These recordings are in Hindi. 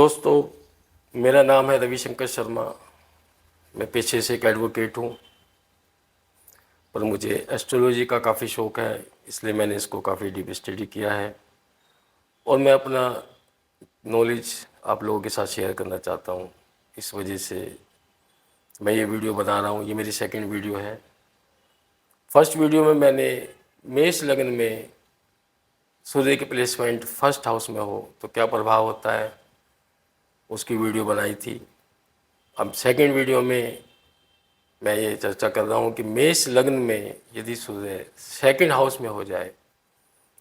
दोस्तों, मेरा नाम है रविशंकर शर्मा। मैं पेशे से एक एडवोकेट हूँ, पर मुझे एस्ट्रोलॉजी का काफ़ी शौक़ है, इसलिए मैंने इसको काफ़ी डीप स्टडी किया है और मैं अपना नॉलेज आप लोगों के साथ शेयर करना चाहता हूँ। इस वजह से मैं ये वीडियो बना रहा हूँ। ये मेरी सेकंड वीडियो है। फर्स्ट वीडियो में मैंने मेष लग्न में सूर्य की प्लेसमेंट फर्स्ट हाउस में हो तो क्या प्रभाव होता है, उसकी वीडियो बनाई थी। अब सेकंड वीडियो में मैं ये चर्चा कर रहा हूँ कि मेष लग्न में यदि सूर्य सेकंड हाउस में हो जाए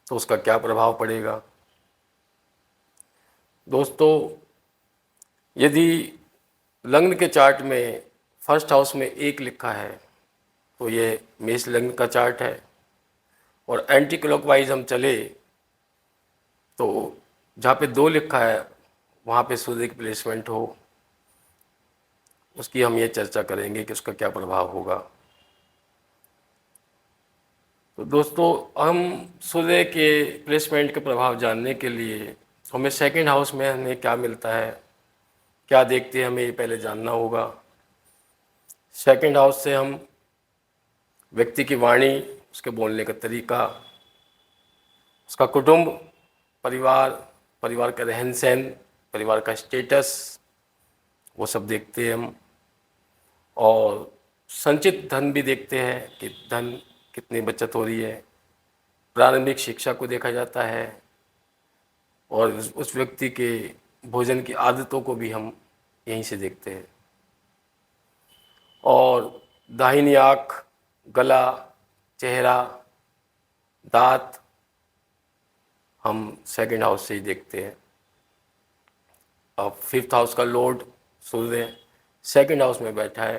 तो उसका क्या प्रभाव पड़ेगा। दोस्तों, यदि लग्न के चार्ट में फर्स्ट हाउस में 1 लिखा है तो ये मेष लग्न का चार्ट है, और एंटी क्लॉकवाइज हम चले तो जहाँ पे 2 लिखा है वहाँ पे सूर्य की प्लेसमेंट हो, उसकी हम ये चर्चा करेंगे कि उसका क्या प्रभाव होगा। तो दोस्तों, हम सूर्य के प्लेसमेंट के प्रभाव जानने के लिए हमें सेकंड हाउस में हमें क्या मिलता है, क्या देखते हैं, हमें ये पहले जानना होगा। सेकंड हाउस से हम व्यक्ति की वाणी, उसके बोलने का तरीका, उसका कुटुंब, परिवार, परिवार का रहन सहन, परिवार का स्टेटस, वो सब देखते हैं हम। और संचित धन भी देखते हैं कि धन कितनी बचत हो रही है। प्रारंभिक शिक्षा को देखा जाता है और उस व्यक्ति के भोजन की आदतों को भी हम यहीं से देखते हैं। और दाहिनी आँख, गला, चेहरा, दांत हम सेकंड हाउस से ही देखते हैं। अब फिफ्थ हाउस का लॉर्ड सूर्य सेकंड हाउस में बैठा है,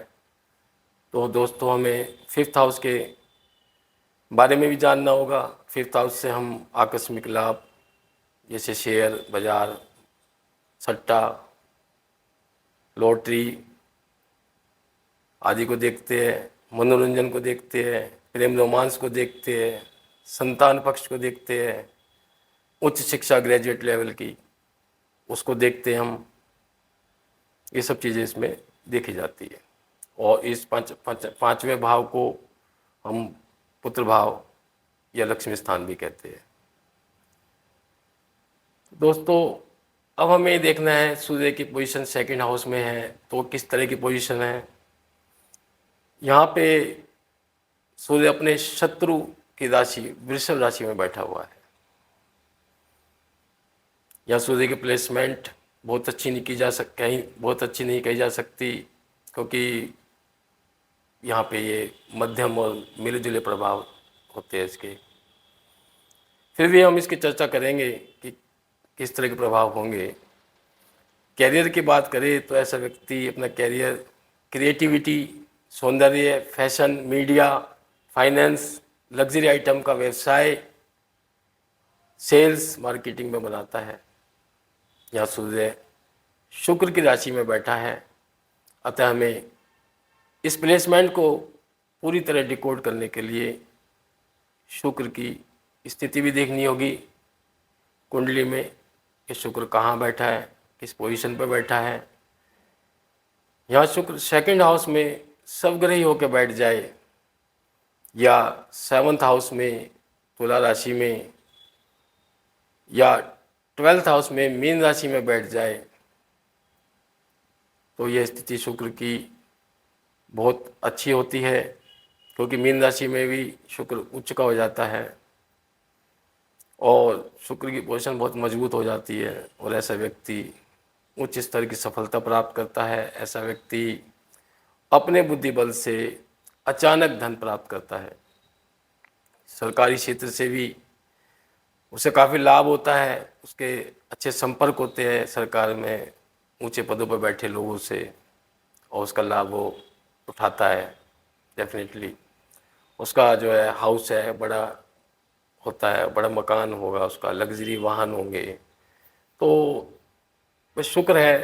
तो दोस्तों हमें फिफ्थ हाउस के बारे में भी जानना होगा। फिफ्थ हाउस से हम आकस्मिक लाभ जैसे शेयर बाजार, सट्टा, लॉटरी आदि को देखते हैं, मनोरंजन को देखते हैं, प्रेम रोमांस को देखते हैं, संतान पक्ष को देखते हैं, उच्च शिक्षा ग्रेजुएट लेवल की उसको देखते हैं हम। ये सब चीज़ें इसमें देखी जाती है। और इस पाँचवें भाव को हम पुत्र भाव या लक्ष्मी स्थान भी कहते हैं। दोस्तों, अब हमें ये देखना है सूर्य की पोजीशन सेकंड हाउस में है तो किस तरह की पोजीशन है। यहाँ पे सूर्य अपने शत्रु की राशि वृषभ राशि में बैठा हुआ है। यहाँ सूर्य की प्लेसमेंट बहुत अच्छी नहीं की जा सकती, कहीं बहुत अच्छी नहीं कही जा सकती, क्योंकि यहाँ पे ये मध्यम और मिले जुले प्रभाव होते हैं इसके। फिर भी हम इसकी चर्चा करेंगे कि किस तरह के प्रभाव होंगे। कैरियर की बात करें तो ऐसा व्यक्ति अपना कैरियर क्रिएटिविटी, सौंदर्य, fashion, media, finance, luxury item का व्यवसाय, सेल्स, मार्केटिंग में बनाता है। यहाँ सूर्य शुक्र की राशि में बैठा है, अतः हमें इस प्लेसमेंट को पूरी तरह डिकोड करने के लिए शुक्र की स्थिति भी देखनी होगी कुंडली में कि शुक्र कहाँ बैठा है, किस पोजीशन पर बैठा है। यहाँ शुक्र सेकंड हाउस में स्वग्रही होकर बैठ जाए या सेवन्थ हाउस में तुला राशि में या ट्वेल्थ हाउस में मीन राशि में बैठ जाए तो यह स्थिति शुक्र की बहुत अच्छी होती है, क्योंकि मीन राशि में भी शुक्र उच्च का हो जाता है और शुक्र की पोजीशन बहुत मजबूत हो जाती है और ऐसा व्यक्ति उच्च स्तर की सफलता प्राप्त करता है। ऐसा व्यक्ति अपने बुद्धि बल से अचानक धन प्राप्त करता है। सरकारी क्षेत्र से भी उसे काफ़ी लाभ होता है, उसके अच्छे संपर्क होते हैं सरकार में ऊंचे पदों पर बैठे लोगों से, और उसका लाभ वो उठाता है। डेफिनेटली उसका जो है हाउस है बड़ा होता है, बड़ा मकान होगा उसका, लग्जरी वाहन होंगे। तो बस शुक्र है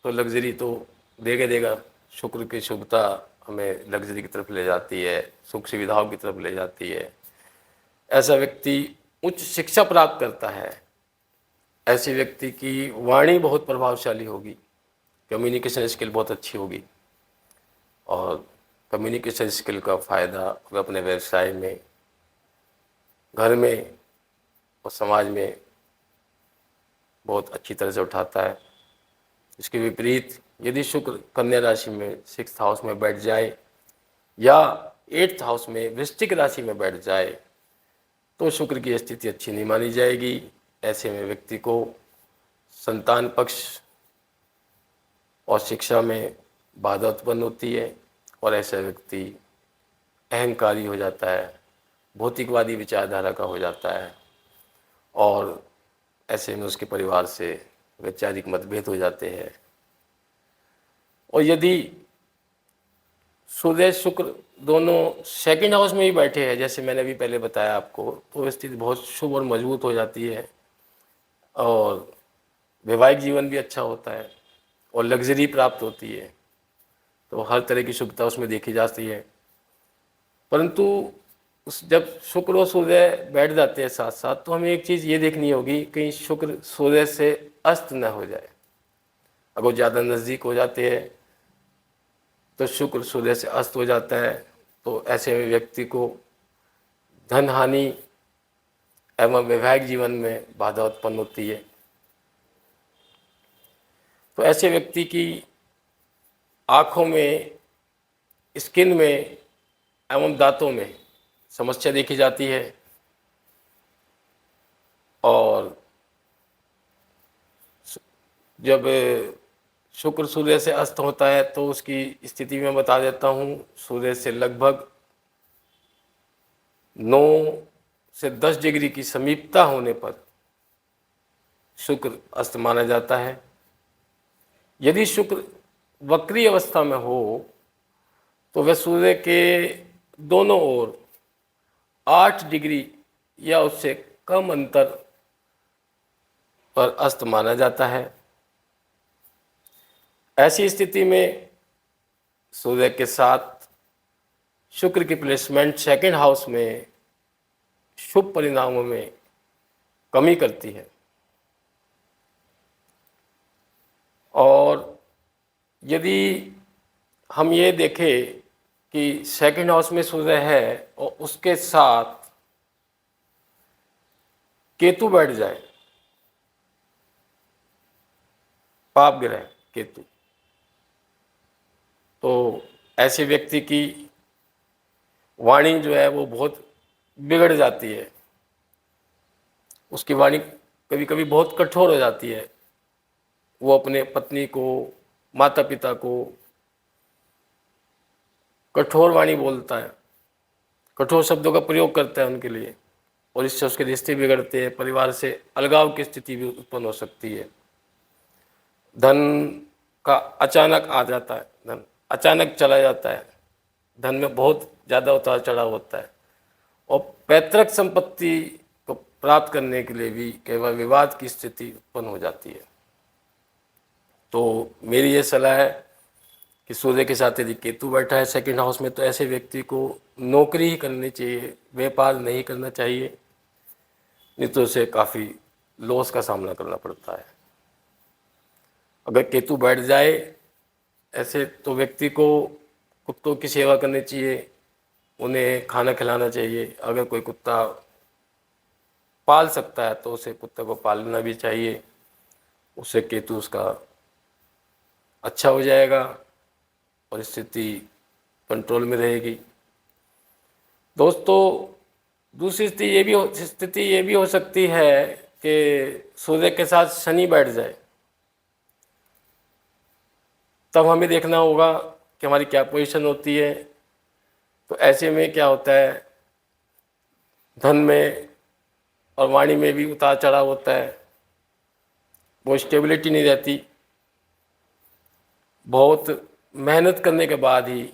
तो लग्जरी तो देगा देगा। शुक्र की शुभता हमें लग्जरी की तरफ ले जाती है, सुख सुविधाओं की तरफ ले जाती है। ऐसा व्यक्ति उच्च शिक्षा प्राप्त करता है ऐसे व्यक्ति की वाणी बहुत प्रभावशाली होगी, कम्युनिकेशन स्किल बहुत अच्छी होगी, और कम्युनिकेशन स्किल का फ़ायदा वह अपने व्यवसाय में, घर में और समाज में बहुत अच्छी तरह से उठाता है। इसके विपरीत यदि शुक्र कन्या राशि में 6th हाउस में बैठ जाए या 8th हाउस में वृश्चिक राशि में बैठ जाए तो शुक्र की स्थिति अच्छी नहीं मानी जाएगी। ऐसे में व्यक्ति को संतान पक्ष और शिक्षा में बाधा उत्पन्न होती है और ऐसा व्यक्ति अहंकारी हो जाता है, भौतिकवादी विचारधारा का हो जाता है और ऐसे में उसके परिवार से वैचारिक मतभेद हो जाते हैं। और यदि सूर्य शुक्र दोनों 2nd हाउस में ही बैठे हैं, जैसे मैंने अभी पहले बताया आपको, तो स्थिति बहुत शुभ और मजबूत हो जाती है और वैवाहिक जीवन भी अच्छा होता है और लग्जरी प्राप्त होती है। तो हर तरह की शुभता उसमें देखी जाती है। परंतु उस जब शुक्र और सूर्य बैठ जाते हैं साथ साथ, तो हमें एक चीज़ ये देखनी होगी कहीं शुक्र सूर्य से अस्त न हो जाए। अगर ज़्यादा नज़दीक हो जाते हैं तो शुक्र सूर्य से अस्त हो जाता है, तो ऐसे में व्यक्ति को धन हानि एवं वैवाहिक जीवन में बाधा उत्पन्न होती है। तो ऐसे व्यक्ति की आँखों में, स्किन में एवं दांतों में समस्या देखी जाती है और जब शुक्र सूर्य से अस्त होता है तो उसकी स्थिति मैं बता देता हूँ। सूर्य से लगभग 9 से 10 डिग्री की समीपता होने पर शुक्र अस्त माना जाता है। यदि शुक्र वक्री अवस्था में हो तो वह सूर्य के दोनों ओर 8 डिग्री या उससे कम अंतर पर अस्त माना जाता है। ऐसी स्थिति में सूर्य के साथ शुक्र की प्लेसमेंट 2nd हाउस में शुभ परिणामों में कमी करती है। और यदि हम ये देखें कि 2nd हाउस में सूर्य है और उसके साथ केतु बैठ जाए, पाप ग्रह केतु, तो ऐसे व्यक्ति की वाणी जो है वो बहुत बिगड़ जाती है। उसकी वाणी कभी कभी बहुत कठोर हो जाती है। वो अपने पत्नी को, माता पिता को कठोर वाणी बोलता है, कठोर शब्दों का प्रयोग करता है उनके लिए, और इससे उसके रिश्ते बिगड़ते हैं, परिवार से अलगाव की स्थिति भी उत्पन्न हो सकती है। धन का अचानक आ जाता है, धन अचानक चला जाता है, धन में बहुत ज़्यादा उतार चढ़ाव होता है और पैतृक संपत्ति को प्राप्त करने के लिए भी केवल विवाद की स्थिति उत्पन्न हो जाती है। तो मेरी ये सलाह है कि सूर्य के साथ यदि केतु बैठा है 2nd हाउस में तो ऐसे व्यक्ति को नौकरी ही करनी चाहिए, व्यापार नहीं करना चाहिए, नहीं तो उसे काफ़ी लॉस का सामना करना पड़ता है। अगर केतु बैठ जाए ऐसे तो व्यक्ति को कुत्तों की सेवा करनी चाहिए, उन्हें खाना खिलाना चाहिए। अगर कोई कुत्ता पाल सकता है तो उसे कुत्ते को पालना भी चाहिए, उससे केतु उसका अच्छा हो जाएगा और स्थिति कंट्रोल में रहेगी। दोस्तों, दूसरी स्थिति ये भी हो सकती है कि सूर्य के साथ शनि बैठ जाए। तब हमें देखना होगा कि हमारी क्या पोजीशन होती है। तो ऐसे में क्या होता है, धन में और वाणी में भी उतार चढ़ाव होता है, वो स्टेबिलिटी नहीं रहती। बहुत मेहनत करने के बाद ही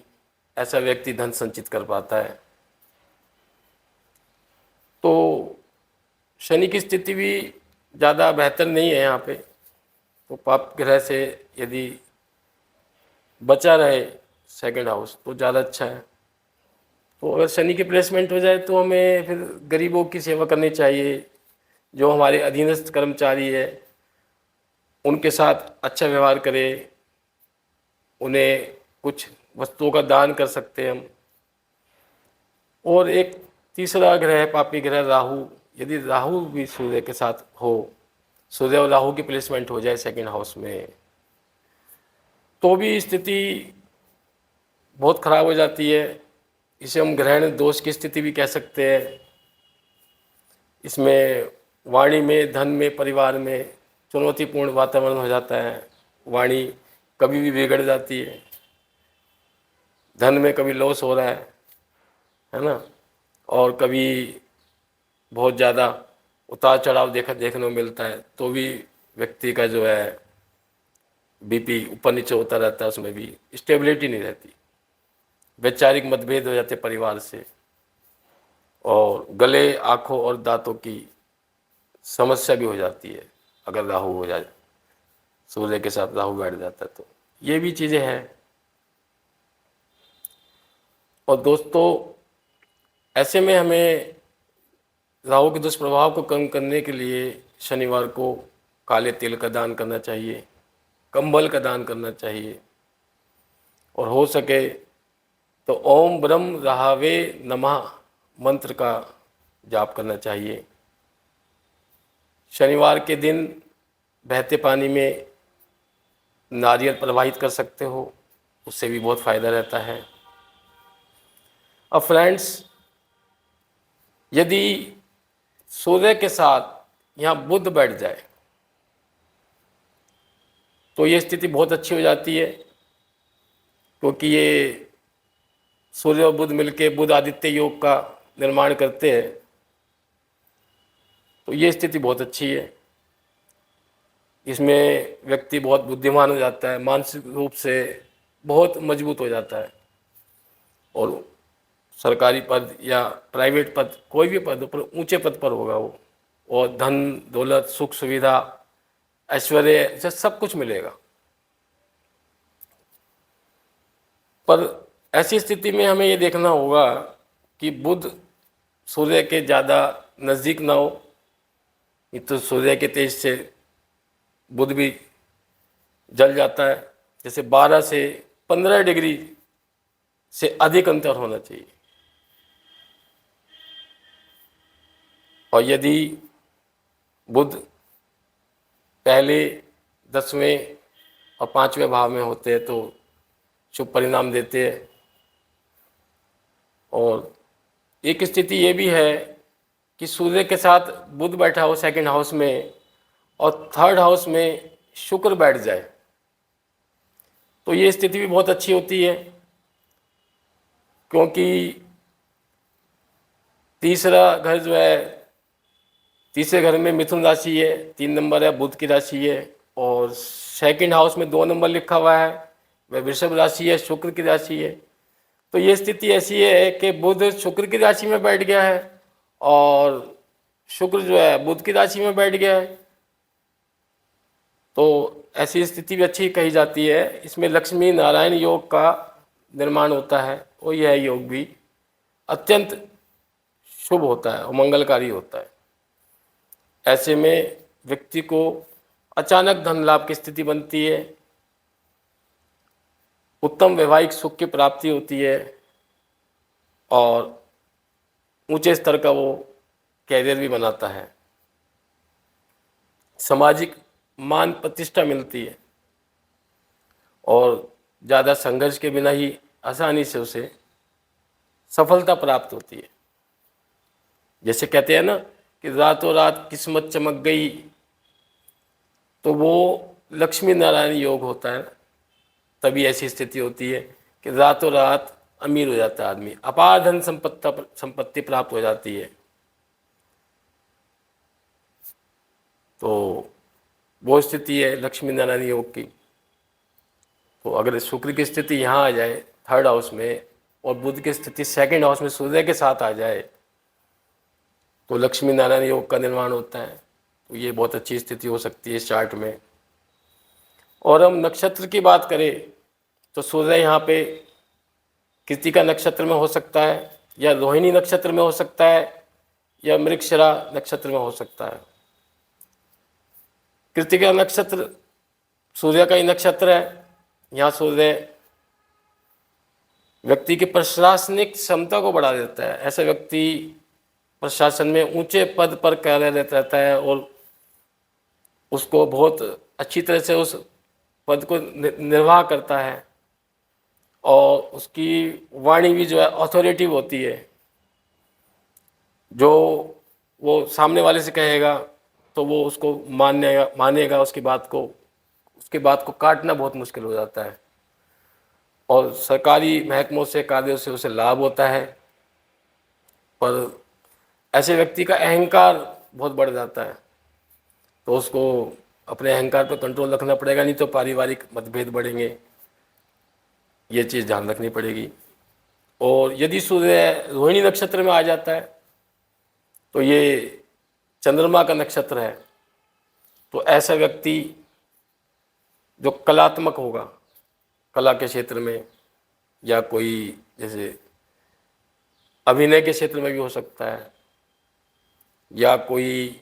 ऐसा व्यक्ति धन संचित कर पाता है। तो शनि की स्थिति भी ज़्यादा बेहतर नहीं है यहाँ पे। तो पाप ग्रह से यदि बचा रहे 2nd हाउस तो ज़्यादा अच्छा है। तो अगर शनि की प्लेसमेंट हो जाए तो हमें फिर गरीबों की सेवा करनी चाहिए, जो हमारे अधीनस्थ कर्मचारी है उनके साथ अच्छा व्यवहार करें, उन्हें कुछ वस्तुओं का दान कर सकते हैं हम। और एक तीसरा ग्रह है पापी ग्रह राहु। यदि राहु भी सूर्य के साथ हो, सूर्य और राहु की प्लेसमेंट हो जाए सेकंड हाउस में, तो भी स्थिति बहुत खराब हो जाती है। इसे हम ग्रहण दोष की स्थिति भी कह सकते हैं। इसमें वाणी में, धन में, परिवार में चुनौतीपूर्ण वातावरण हो जाता है। वाणी कभी भी बिगड़ जाती है, धन में कभी लॉस हो रहा है ना, और कभी बहुत ज़्यादा उतार चढ़ाव देखने को मिलता है, तो भी व्यक्ति का जो है बीपी ऊपर नीचे होता रहता है, उसमें भी स्टेबिलिटी नहीं रहती। वैचारिक मतभेद हो जाते परिवार से, और गले, आँखों और दांतों की समस्या भी हो जाती है अगर राहु हो जाए, सूर्य के साथ राहु बैठ जाता है तो ये भी चीज़ें हैं। और दोस्तों, ऐसे में हमें राहु के दुष्प्रभाव को कम करने के लिए शनिवार को काले तिल का दान करना चाहिए, कंबल का दान करना चाहिए, और हो सके तो ओम ब्रह्म राहवे नमः मंत्र का जाप करना चाहिए। शनिवार के दिन बहते पानी में नारियल प्रवाहित कर सकते हो, उससे भी बहुत फ़ायदा रहता है। अब फ्रेंड्स, यदि सूर्य के साथ यहाँ बुध बैठ जाए तो ये स्थिति बहुत अच्छी हो जाती है, क्योंकि ये सूर्य और बुध मिलके बुध आदित्य योग का निर्माण करते हैं, तो ये स्थिति बहुत अच्छी है। इसमें व्यक्ति बहुत बुद्धिमान हो जाता है, मानसिक रूप से बहुत मजबूत हो जाता है, और सरकारी पद या प्राइवेट पद, कोई भी पद पर, ऊंचे पद पर होगा वो, और धन दौलत, सुख सुविधा, ऐश्वर्य से सब कुछ मिलेगा। पर ऐसी स्थिति में हमें ये देखना होगा कि बुध सूर्य के ज़्यादा नज़दीक ना हो, नहीं तो सूर्य के तेज से बुध भी जल जाता है। जैसे 12 से 15 डिग्री से अधिक अंतर होना चाहिए। और यदि बुध पहले 10वें और 5वें भाव में होते हैं तो शुभ परिणाम देते हैं। और एक स्थिति ये भी है कि सूर्य के साथ बुध बैठा हो सेकंड हाउस में, और थर्ड हाउस में शुक्र बैठ जाए, तो ये स्थिति भी बहुत अच्छी होती है, क्योंकि तीसरा घर जो है, तीसरे घर में मिथुन राशि है, 3 नंबर है, बुध की राशि है, और सेकंड हाउस में 2 नंबर लिखा हुआ है, वह वृषभ राशि है, शुक्र की राशि है। तो ये स्थिति ऐसी है कि बुध शुक्र की राशि में बैठ गया है और शुक्र जो है बुध की राशि में बैठ गया है, तो ऐसी स्थिति भी अच्छी कही जाती है। इसमें लक्ष्मी नारायण योग का निर्माण होता है, और यह योग भी अत्यंत शुभ होता है और मंगलकारी होता है। ऐसे में व्यक्ति को अचानक धन लाभ की स्थिति बनती है, उत्तम वैवाहिक सुख की प्राप्ति होती है, और ऊंचे स्तर का वो कैरियर भी बनाता है, सामाजिक मान प्रतिष्ठा मिलती है, और ज़्यादा संघर्ष के बिना ही आसानी से उसे सफलता प्राप्त होती है। जैसे कहते हैं ना कि रातों रात किस्मत चमक गई, तो वो लक्ष्मी नारायण योग होता है। तभी ऐसी स्थिति होती है कि रातों रात अमीर हो जाता है आदमी, अपार धन संपत्ति प्राप्त हो जाती है। तो वो स्थिति है लक्ष्मी नारायण योग की। तो अगर शुक्र की स्थिति यहाँ आ जाए थर्ड हाउस में, और बुध की स्थिति सेकंड हाउस में सूर्य के साथ आ जाए, तो लक्ष्मी नारायण योग का निर्माण होता है। तो ये बहुत अच्छी स्थिति हो सकती है इस चार्ट में। और हम नक्षत्र की बात करें तो सूर्य यहाँ पे कृतिका नक्षत्र में हो सकता है, या रोहिणी नक्षत्र में हो सकता है, या मृगशिरा नक्षत्र में हो सकता है। कृत्तिका नक्षत्र सूर्य का ही नक्षत्र है। यहाँ सूर्य व्यक्ति की प्रशासनिक क्षमता को बढ़ा देता है। ऐसा व्यक्ति प्रशासन में ऊंचे पद पर कार्यरत रहता है और उसको बहुत अच्छी तरह से उस पद को निर्वाह करता है और उसकी वाणी भी जो है अथॉरिटिव होती है। जो वो सामने वाले से कहेगा तो वो उसको मानेगा उसकी बात को काटना बहुत मुश्किल हो जाता है और सरकारी महकमों से कार्यों से उसे लाभ होता है। पर ऐसे व्यक्ति का अहंकार बहुत बढ़ जाता है तो उसको अपने अहंकार पर कंट्रोल रखना पड़ेगा, नहीं तो पारिवारिक मतभेद बढ़ेंगे। ये चीज़ ध्यान रखनी पड़ेगी। और यदि सूर्य रोहिणी नक्षत्र में आ जाता है तो ये चंद्रमा का नक्षत्र है। तो ऐसा व्यक्ति जो कलात्मक होगा, कला के क्षेत्र में या कोई जैसे अभिनय के क्षेत्र में भी हो सकता है या कोई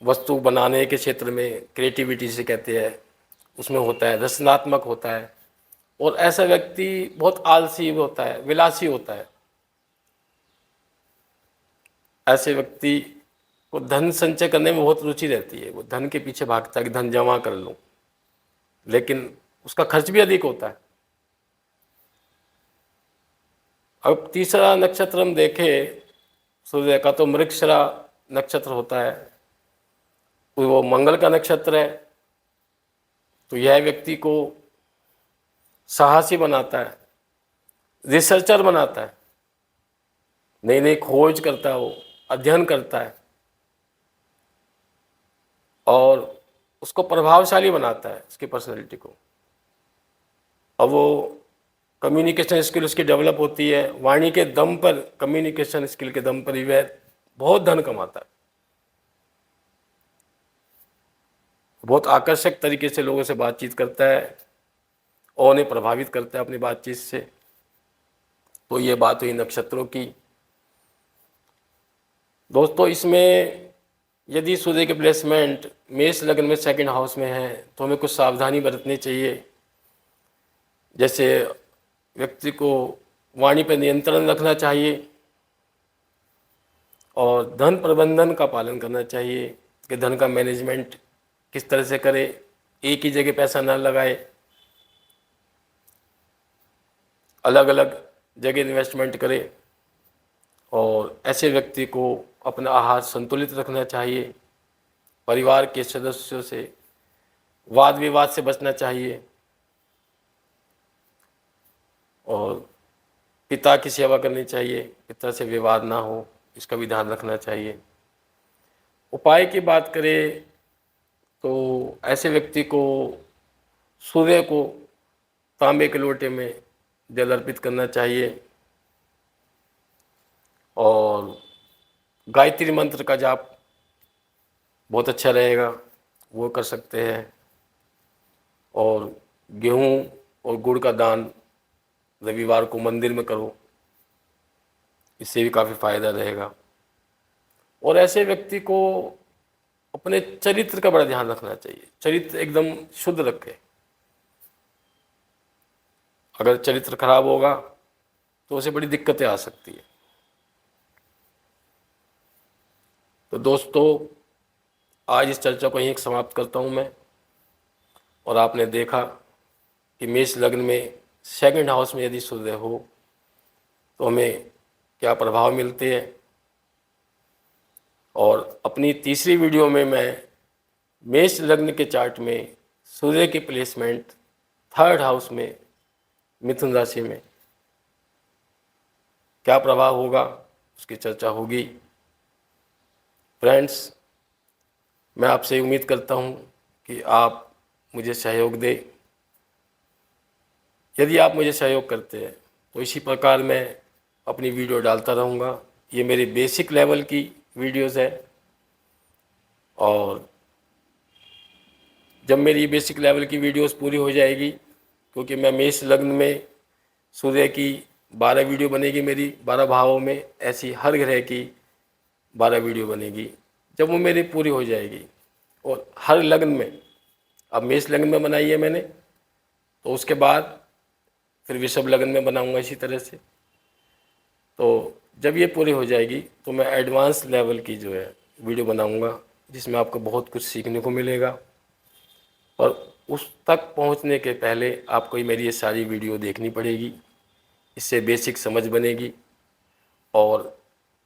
वस्तु बनाने के क्षेत्र में, क्रिएटिविटी से कहते हैं, उसमें होता है, रचनात्मक होता है। और ऐसा व्यक्ति बहुत आलसी होता है, विलासी होता है। ऐसे व्यक्ति को धन संचय करने में बहुत रुचि रहती है। वो धन के पीछे भागता है कि धन जमा कर लूं, लेकिन उसका खर्च भी अधिक होता है। अब तीसरा नक्षत्र हम देखें सूर्य का तो मृगशिरा नक्षत्र होता है। वो मंगल का नक्षत्र है। तो यह व्यक्ति को साहसी बनाता है, रिसर्चर बनाता है, नई नई खोज करता है, वो अध्ययन करता है और उसको प्रभावशाली बनाता है, उसकी पर्सनैलिटी को। अब वो कम्युनिकेशन स्किल उसकी डेवलप होती है। वाणी के दम पर, कम्युनिकेशन स्किल के दम पर ही वह बहुत धन कमाता है। बहुत आकर्षक तरीके से लोगों से बातचीत करता है और उन्हें प्रभावित करता है अपनी बातचीत से। तो ये बात हुई नक्षत्रों की। दोस्तों, इसमें यदि सूर्य के प्लेसमेंट मेष लग्न में सेकंड हाउस में है तो हमें कुछ सावधानी बरतनी चाहिए। जैसे व्यक्ति को वाणी पर नियंत्रण रखना चाहिए और धन प्रबंधन का पालन करना चाहिए कि धन का मैनेजमेंट किस तरह से करे, एक ही जगह पैसा ना लगाए, अलग अलग जगह इन्वेस्टमेंट करे। और ऐसे व्यक्ति को अपना आहार संतुलित रखना चाहिए। परिवार के सदस्यों से वाद विवाद से बचना चाहिए और पिता की सेवा करनी चाहिए, पिता से विवाद ना हो, इसका भी ध्यान रखना चाहिए। उपाय की बात करें तो ऐसे व्यक्ति को सूर्य को तांबे के लोटे में जल अर्पित करना चाहिए और गायत्री मंत्र का जाप बहुत अच्छा रहेगा, वो कर सकते हैं। और गेहूं और गुड़ का दान रविवार को मंदिर में करो, इससे भी काफ़ी फायदा रहेगा। और ऐसे व्यक्ति को अपने चरित्र का बड़ा ध्यान रखना चाहिए। चरित्र एकदम शुद्ध रखे। अगर चरित्र खराब होगा तो उसे बड़ी दिक्कतें आ सकती है। तो दोस्तों, आज इस चर्चा को यहीं समाप्त करता हूं मैं। और आपने देखा कि मेष लग्न में सेकंड हाउस में यदि सूर्य हो तो हमें क्या प्रभाव मिलते हैं। और अपनी तीसरी वीडियो में मैं मेष लग्न के चार्ट में सूर्य की प्लेसमेंट थर्ड हाउस में मिथुन राशि में क्या प्रभाव होगा उसकी चर्चा होगी। फ्रेंड्स, मैं आपसे उम्मीद करता हूं कि आप मुझे सहयोग दें। यदि आप मुझे सहयोग करते हैं तो इसी प्रकार मैं अपनी वीडियो डालता रहूँगा। ये मेरी बेसिक लेवल की वीडियोज़ है और जब मेरी बेसिक लेवल की वीडियोज़ पूरी हो जाएगी, क्योंकि मैं मेष लग्न में सूर्य की 12 वीडियो बनेगी मेरी 12 भावों में, ऐसी हर ग्रह की 12 वीडियो बनेगी। जब वो मेरी पूरी हो जाएगी और हर लग्न में, अब मेष लग्न में बनाई है मैंने, तो उसके बाद फिर वृषभ लग्न में बनाऊंगा इसी तरह से। तो जब ये पूरी हो जाएगी तो मैं एडवांस लेवल की जो है वीडियो बनाऊंगा, जिसमें आपको बहुत कुछ सीखने को मिलेगा। और उस तक पहुंचने के पहले आपको ये मेरी ये सारी वीडियो देखनी पड़ेगी, इससे बेसिक समझ बनेगी और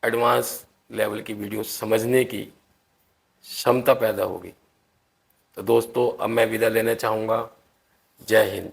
एडवांस लेवल की वीडियो समझने की क्षमता पैदा होगी। तो दोस्तों अब मैं विदा लेना चाहूँगा। जय हिंद।